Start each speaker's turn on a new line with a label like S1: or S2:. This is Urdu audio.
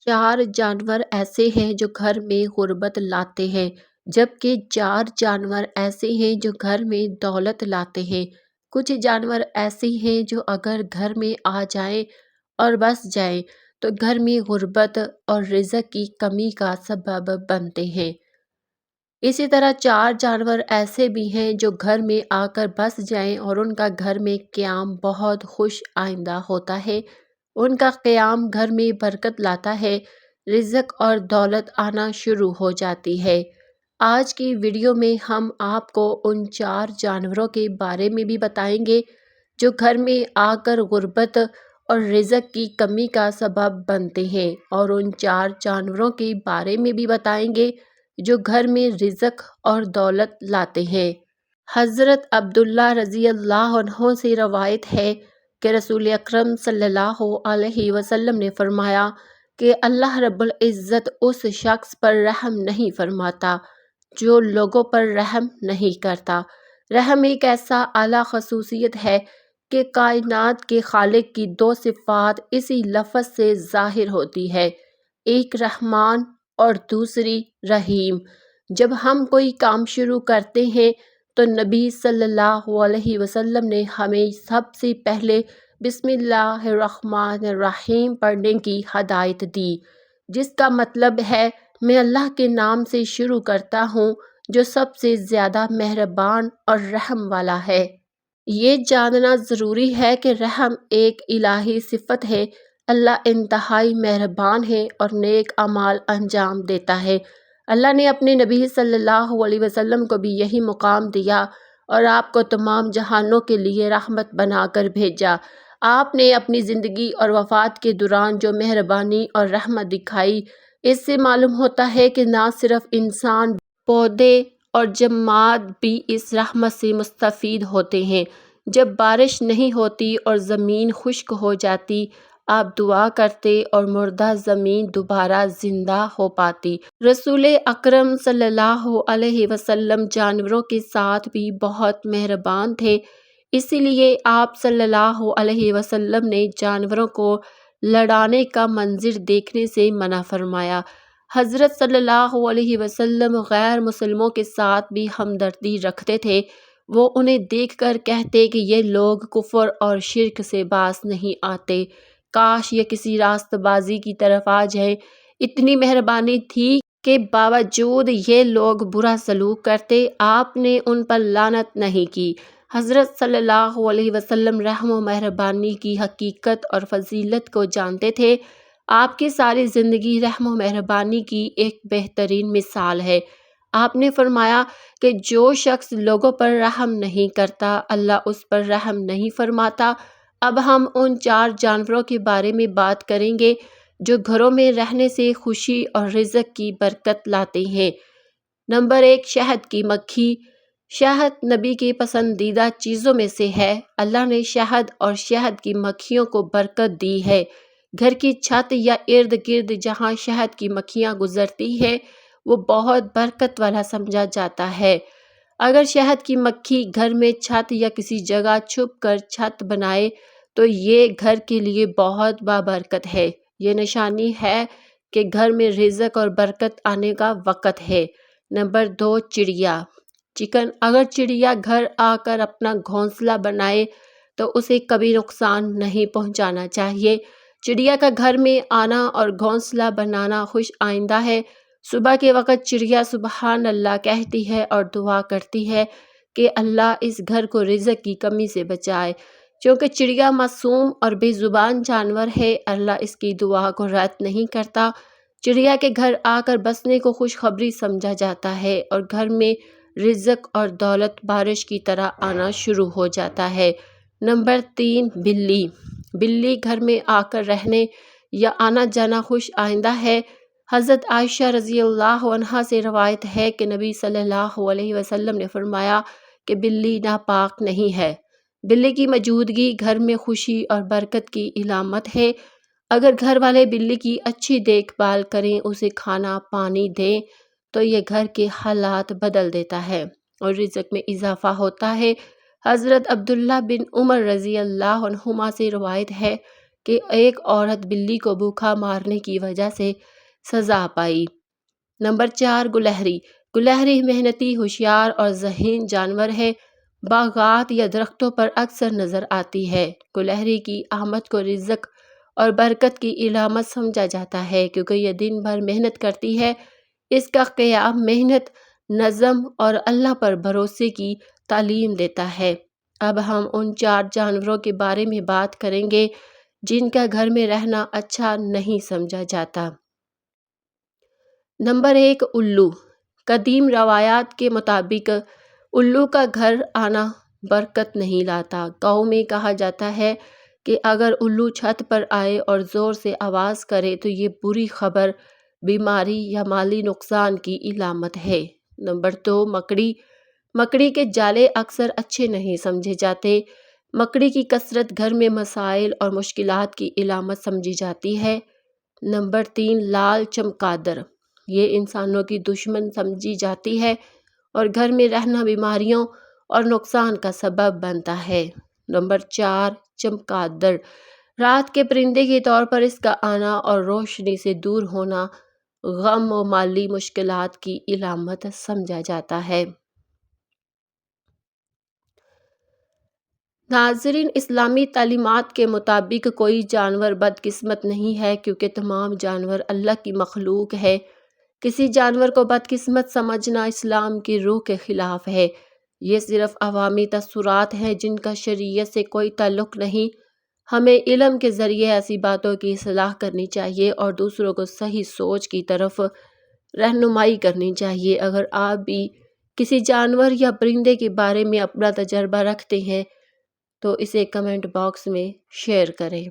S1: 4 جانور ایسے ہیں جو گھر میں غربت لاتے ہیں، جبکہ 4 جانور ایسے ہیں جو گھر میں دولت لاتے ہیں۔ کچھ جانور ایسے ہیں جو اگر گھر میں آ جائیں اور بس جائیں تو گھر میں غربت اور رزق کی کمی کا سبب بنتے ہیں۔ اسی طرح 4 جانور ایسے بھی ہیں جو گھر میں آ کر بس جائیں اور ان کا گھر میں قیام بہت خوش آئندہ ہوتا ہے۔ ان کا قیام گھر میں برکت لاتا ہے، رزق اور دولت آنا شروع ہو جاتی ہے۔ آج کی ویڈیو میں ہم آپ کو ان 4 جانوروں کے بارے میں بھی بتائیں گے جو گھر میں آ کر غربت اور رزق کی کمی کا سبب بنتے ہیں، اور ان 4 جانوروں کے بارے میں بھی بتائیں گے جو گھر میں رزق اور دولت لاتے ہیں۔ حضرت عبداللہ رضی اللہ عنہ سے روایت ہے کہ رسول اکرم صلی اللہ علیہ وسلم نے فرمایا کہ اللہ رب العزت اس شخص پر رحم نہیں فرماتا جو لوگوں پر رحم نہیں کرتا۔ رحم ایک ایسا اعلیٰ خصوصیت ہے کہ کائنات کے خالق کی 2 صفات اسی لفظ سے ظاہر ہوتی ہے، ایک رحمان اور دوسری رحیم۔ جب ہم کوئی کام شروع کرتے ہیں تو نبی صلی اللہ علیہ وسلم نے ہمیں سب سے پہلے بسم اللہ الرحمن الرحیم پڑھنے کی ہدایت دی، جس کا مطلب ہے میں اللہ کے نام سے شروع کرتا ہوں جو سب سے زیادہ مہربان اور رحم والا ہے۔ یہ جاننا ضروری ہے کہ رحم ایک الہی صفت ہے۔ اللہ انتہائی مہربان ہے اور نیک اعمال انجام دیتا ہے۔ اللہ نے اپنے نبی صلی اللہ علیہ وسلم کو بھی یہی مقام دیا اور آپ کو تمام جہانوں کے لیے رحمت بنا کر بھیجا۔ آپ نے اپنی زندگی اور وفات کے دوران جو مہربانی اور رحمت دکھائی، اس سے معلوم ہوتا ہے کہ نہ صرف انسان، پودے اور جماد بھی اس رحمت سے مستفید ہوتے ہیں۔ جب بارش نہیں ہوتی اور زمین خشک ہو جاتی، آپ دعا کرتے اور مردہ زمین دوبارہ زندہ ہو پاتی۔ رسول اکرم صلی اللہ علیہ وسلم جانوروں کے ساتھ بھی بہت مہربان تھے، اسی لیے آپ صلی اللہ علیہ وسلم نے جانوروں کو لڑانے کا منظر دیکھنے سے منع فرمایا۔ حضرت صلی اللہ علیہ وسلم غیر مسلموں کے ساتھ بھی ہمدردی رکھتے تھے۔ وہ انہیں دیکھ کر کہتے کہ یہ لوگ کفر اور شرک سے باز نہیں آتے، کاش یہ کسی راست بازی کی طرف آ جائیں۔ اتنی مہربانی تھی کہ باوجود یہ لوگ برا سلوک کرتے، آپ نے ان پر لعنت نہیں کی۔ حضرت صلی اللہ علیہ وسلم رحم و مہربانی کی حقیقت اور فضیلت کو جانتے تھے۔ آپ کی ساری زندگی رحم و مہربانی کی ایک بہترین مثال ہے۔ آپ نے فرمایا کہ جو شخص لوگوں پر رحم نہیں کرتا، اللہ اس پر رحم نہیں فرماتا۔ اب ہم ان 4 جانوروں کے بارے میں بات کریں گے جو گھروں میں رہنے سے خوشی اور رزق کی برکت لاتے ہیں۔ نمبر 1، شہد کی مکھی۔ شہد نبی کی پسندیدہ چیزوں میں سے ہے۔ اللہ نے شہد اور شہد کی مکھیوں کو برکت دی ہے۔ گھر کی چھت یا ارد گرد جہاں شہد کی مکھیاں گزرتی ہیں وہ بہت برکت والا سمجھا جاتا ہے۔ اگر شہد کی مکھی گھر میں چھت یا کسی جگہ چھپ کر چھت بنائے تو یہ گھر کے لیے بہت بابرکت ہے۔ یہ نشانی ہے کہ گھر میں رزق اور برکت آنے کا وقت ہے۔ نمبر 2، چڑیا چکن۔ اگر چڑیا گھر آ کر اپنا گھونسلہ بنائے تو اسے کبھی نقصان نہیں پہنچانا چاہیے۔ چڑیا کا گھر میں آنا اور گھونسلہ بنانا خوش آئندہ ہے۔ صبح کے وقت چڑیا سبحان اللہ کہتی ہے اور دعا کرتی ہے کہ اللہ اس گھر کو رزق کی کمی سے بچائے۔ چونکہ چڑیا معصوم اور بے زبان جانور ہے، اللہ اس کی دعا کو رد نہیں کرتا۔ چڑیا کے گھر آ کر بسنے کو خوشخبری سمجھا جاتا ہے اور گھر میں رزق اور دولت بارش کی طرح آنا شروع ہو جاتا ہے۔ نمبر 3، بلی۔ بلی گھر میں آ کر رہنے یا آنا جانا خوش آئندہ ہے۔ حضرت عائشہ رضی اللہ عنہا سے روایت ہے کہ نبی صلی اللہ علیہ وسلم نے فرمایا کہ بلی ناپاک نہیں ہے۔ بلی کی موجودگی گھر میں خوشی اور برکت کی علامت ہے۔ اگر گھر والے بلی کی اچھی دیکھ بھال کریں، اسے کھانا پانی دیں تو یہ گھر کے حالات بدل دیتا ہے اور رزق میں اضافہ ہوتا ہے۔ حضرت عبداللہ بن عمر رضی اللہ عنہما سے روایت ہے کہ ایک عورت بلی کو بھوکا مارنے کی وجہ سے سزا پائی۔ نمبر 4، گلہری۔ گلہری محنتی، ہوشیار اور ذہین جانور ہے۔ باغات یا درختوں پر اکثر نظر آتی ہے۔ گلہری کی آمد کو رزق اور برکت کی علامت سمجھا جاتا ہے کیونکہ یہ دن بھر محنت کرتی ہے۔ اس کا قیام محنت، نظم اور اللہ پر بھروسے کی تعلیم دیتا ہے۔ اب ہم ان 4 جانوروں کے بارے میں بات کریں گے جن کا گھر میں رہنا اچھا نہیں سمجھا جاتا۔ نمبر 1، الو۔ قدیم روایات کے مطابق الو کا گھر آنا برکت نہیں لاتا۔ گاؤں میں کہا جاتا ہے کہ اگر الو چھت پر آئے اور زور سے آواز کرے تو یہ بری خبر، بیماری یا مالی نقصان کی علامت ہے۔ نمبر 2، مکڑی۔ مکڑی کے جالے اکثر اچھے نہیں سمجھے جاتے۔ مکڑی کی کثرت گھر میں مسائل اور مشکلات کی علامت سمجھی جاتی ہے۔ نمبر 3، لال چمگادڑ۔ یہ انسانوں کی دشمن سمجھی جاتی ہے اور گھر میں رہنا بیماریوں اور نقصان کا سبب بنتا ہے۔ نمبر 4، چمگادڑ۔ رات کے پرندے کے طور پر اس کا آنا اور روشنی سے دور ہونا غم و مالی مشکلات کی علامت سمجھا جاتا ہے۔ ناظرین، اسلامی تعلیمات کے مطابق کوئی جانور بدقسمت نہیں ہے کیونکہ تمام جانور اللہ کی مخلوق ہے۔ کسی جانور کو بدقسمت سمجھنا اسلام کی روح کے خلاف ہے۔ یہ صرف عوامی تاثرات ہیں جن کا شریعت سے کوئی تعلق نہیں۔ ہمیں علم کے ذریعے ایسی باتوں کی اصلاح کرنی چاہیے اور دوسروں کو صحیح سوچ کی طرف رہنمائی کرنی چاہیے۔ اگر آپ بھی کسی جانور یا پرندے کے بارے میں اپنا تجربہ رکھتے ہیں تو اسے کمنٹ باکس میں شیئر کریں۔